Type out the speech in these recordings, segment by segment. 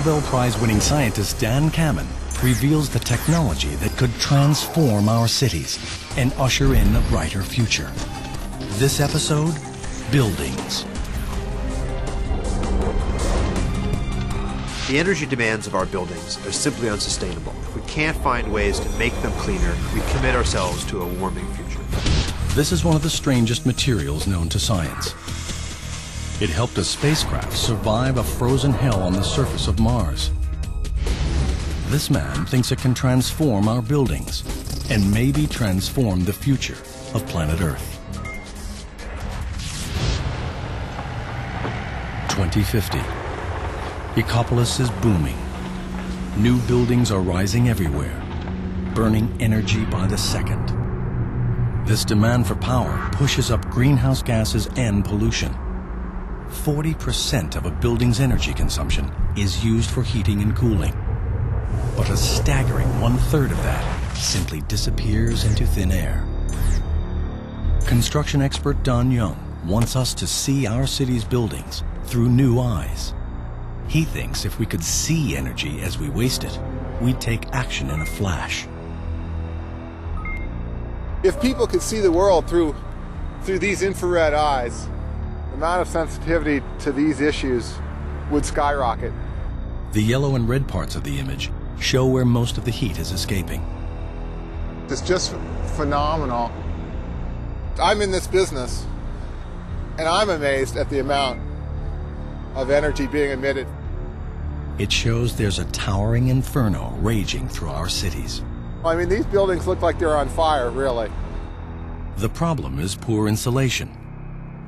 Nobel Prize-winning scientist Dan Kammen reveals the technology that could transform our cities and usher in a brighter future. This episode, Buildings. The energy demands of our buildings are simply unsustainable. If we can't find ways to make them cleaner, we commit ourselves to a warming future. This is one of the strangest materials known to science. It helped a spacecraft survive a frozen hell on the surface of Mars. This man thinks it can transform our buildings and maybe transform the future of planet Earth. 2050. Ecopolis is booming. New buildings are rising everywhere, burning energy by the second. This demand for power pushes up greenhouse gases and pollution. 40% of a building's energy consumption is used for heating and cooling. But a staggering 1/3 of that simply disappears into thin air. Construction expert Don Young wants us to see our city's buildings through new eyes. He thinks if we could see energy as we waste it, we'd take action in a flash. If people could see the world through these infrared eyes, the amount of sensitivity to these issues would skyrocket. The yellow and red parts of the image show where most of the heat is escaping. It's just phenomenal. I'm in this business, and I'm amazed at the amount of energy being emitted. It shows there's a towering inferno raging through our cities. I mean, these buildings look like they're on fire, really. The problem is poor insulation.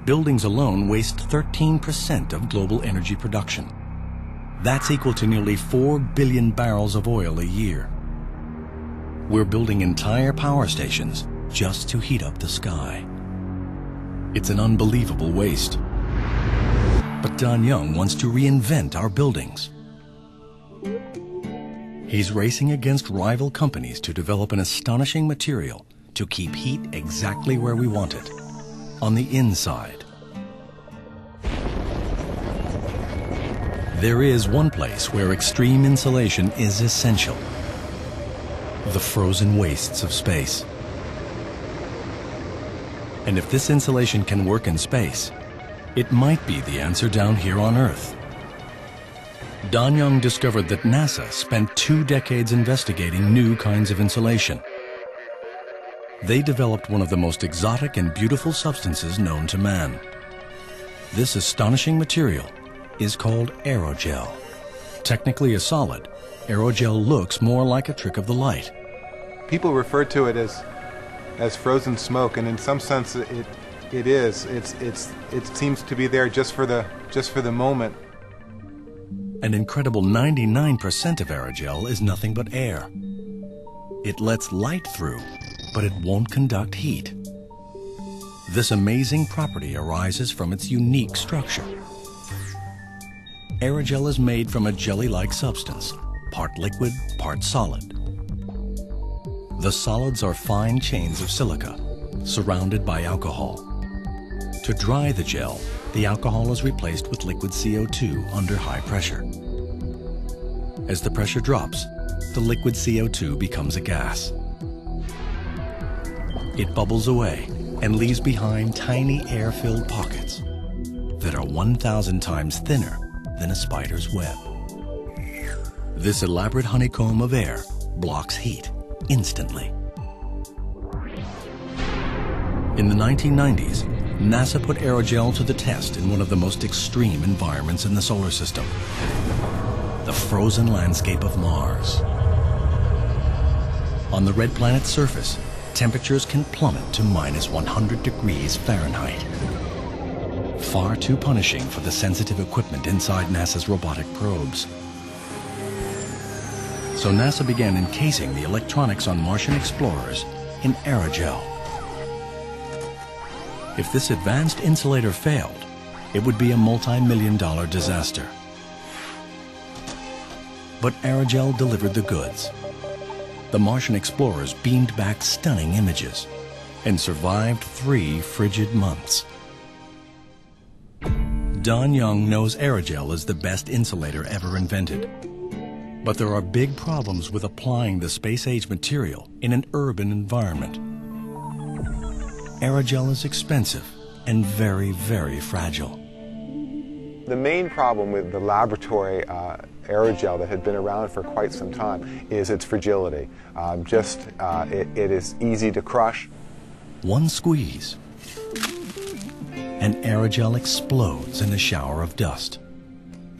Buildings alone waste 13% of global energy production. That's equal to nearly 4 billion barrels of oil a year. We're building entire power stations just to heat up the sky. It's an unbelievable waste. But Don Young wants to reinvent our buildings. He's racing against rival companies to develop an astonishing material to keep heat exactly where we want it, on the inside. There is one place where extreme insulation is essential: the frozen wastes of space. And if this insulation can work in space, it might be the answer down here on Earth. Don Young discovered that NASA spent 2 decades investigating new kinds of insulation. They developed one of the most exotic and beautiful substances known to man. This astonishing material is called aerogel. Technically a solid, aerogel looks more like a trick of the light. People refer to it as frozen smoke, and in some sense it is. It seems to be there just for the moment. An incredible 99% of aerogel is nothing but air. It lets light through, but it won't conduct heat. This amazing property arises from its unique structure. Aerogel is made from a jelly-like substance, part liquid, part solid. The solids are fine chains of silica, surrounded by alcohol. To dry the gel, the alcohol is replaced with liquid CO2 under high pressure. As the pressure drops, the liquid CO2 becomes a gas. It bubbles away and leaves behind tiny air-filled pockets that are 1,000 times thinner than a spider's web. This elaborate honeycomb of air blocks heat instantly. In the 1990s, NASA put aerogel to the test in one of the most extreme environments in the solar system: the frozen landscape of Mars. On the red planet's surface, temperatures can plummet to -100 degrees Fahrenheit. Far too punishing for the sensitive equipment inside NASA's robotic probes. So NASA began encasing the electronics on Martian explorers in aerogel. If this advanced insulator failed, it would be a multi-million-dollar disaster. But aerogel delivered the goods. The Martian explorers beamed back stunning images and survived 3 frigid months. Don Young knows aerogel is the best insulator ever invented. But there are big problems with applying the space-age material in an urban environment. Aerogel is expensive and very, very fragile. The main problem with the laboratory aerogel that had been around for quite some time is its fragility. It is easy to crush. One squeeze, and aerogel explodes in a shower of dust.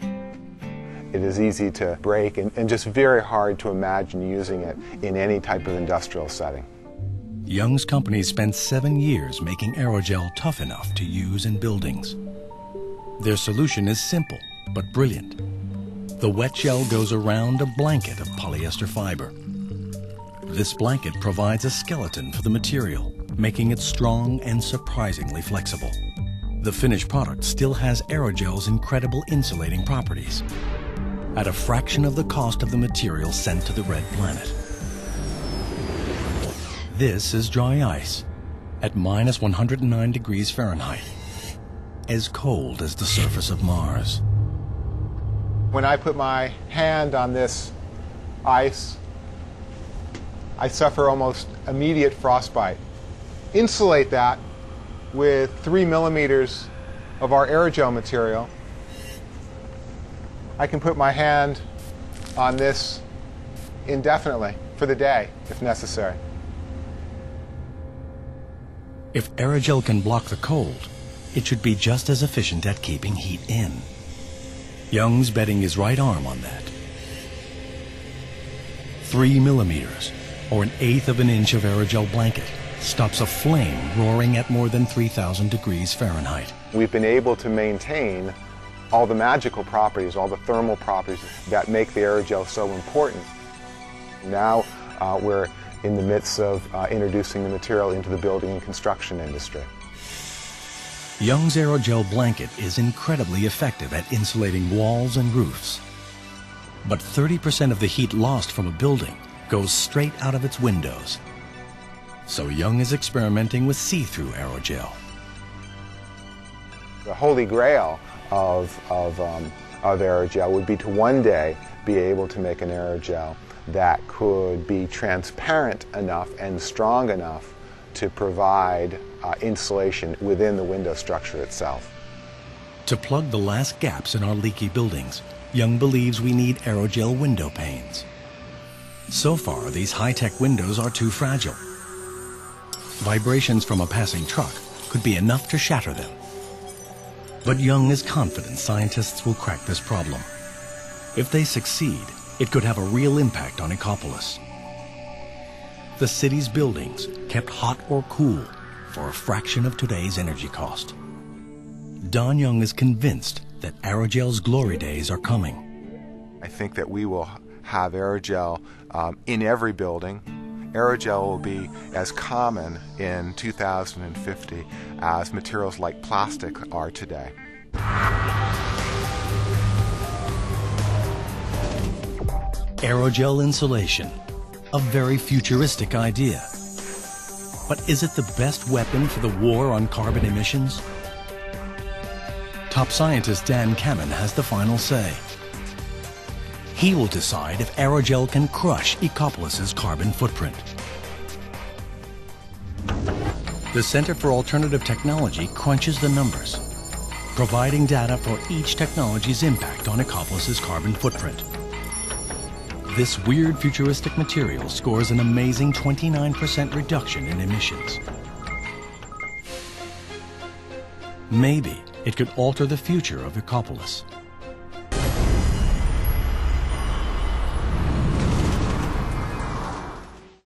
It is easy to break and just very hard to imagine using it in any type of industrial setting. Young's company spent 7 years making aerogel tough enough to use in buildings. Their solution is simple but brilliant. The wet gel goes around a blanket of polyester fiber. This blanket provides a skeleton for the material, making it strong and surprisingly flexible. The finished product still has aerogel's incredible insulating properties, at a fraction of the cost of the material sent to the Red Planet. This is dry ice at minus 109 degrees Fahrenheit, as cold as the surface of Mars. When I put my hand on this ice, I suffer almost immediate frostbite. Insulate that with 3 millimeters of our aerogel material. I can put my hand on this indefinitely for the day, if necessary. If aerogel can block the cold, it should be just as efficient at keeping heat in. Young's betting his right arm on that. 3 millimeters, or 1/8 of an inch of aerogel blanket, stops a flame roaring at more than 3,000 degrees Fahrenheit. We've been able to maintain all the magical properties, all the thermal properties that make the aerogel so important. Now we're in the midst of introducing the material into the building and construction industry. Young's aerogel blanket is incredibly effective at insulating walls and roofs. But 30% of the heat lost from a building goes straight out of its windows. So Young is experimenting with see-through aerogel. The holy grail of aerogel would be to one day be able to make an aerogel that could be transparent enough and strong enough to provide insulation within the window structure itself. To plug the last gaps in our leaky buildings, Young believes we need aerogel window panes. So far, these high-tech windows are too fragile. Vibrations from a passing truck could be enough to shatter them. But Young is confident scientists will crack this problem. If they succeed, it could have a real impact on Ecopolis. The city's buildings kept hot or cool for a fraction of today's energy cost. Don Young is convinced that aerogel's glory days are coming. I think that we will have aerogel in every building. Aerogel will be as common in 2050 as materials like plastic are today. Aerogel insulation, a very futuristic idea. But is it the best weapon for the war on carbon emissions? Top scientist Dan Kamen has the final say. He will decide if aerogel can crush Ecopolis's carbon footprint. The Center for Alternative Technology crunches the numbers, providing data for each technology's impact on Ecopolis's carbon footprint. This weird futuristic material scores an amazing 29% reduction in emissions. Maybe it could alter the future of Ecopolis.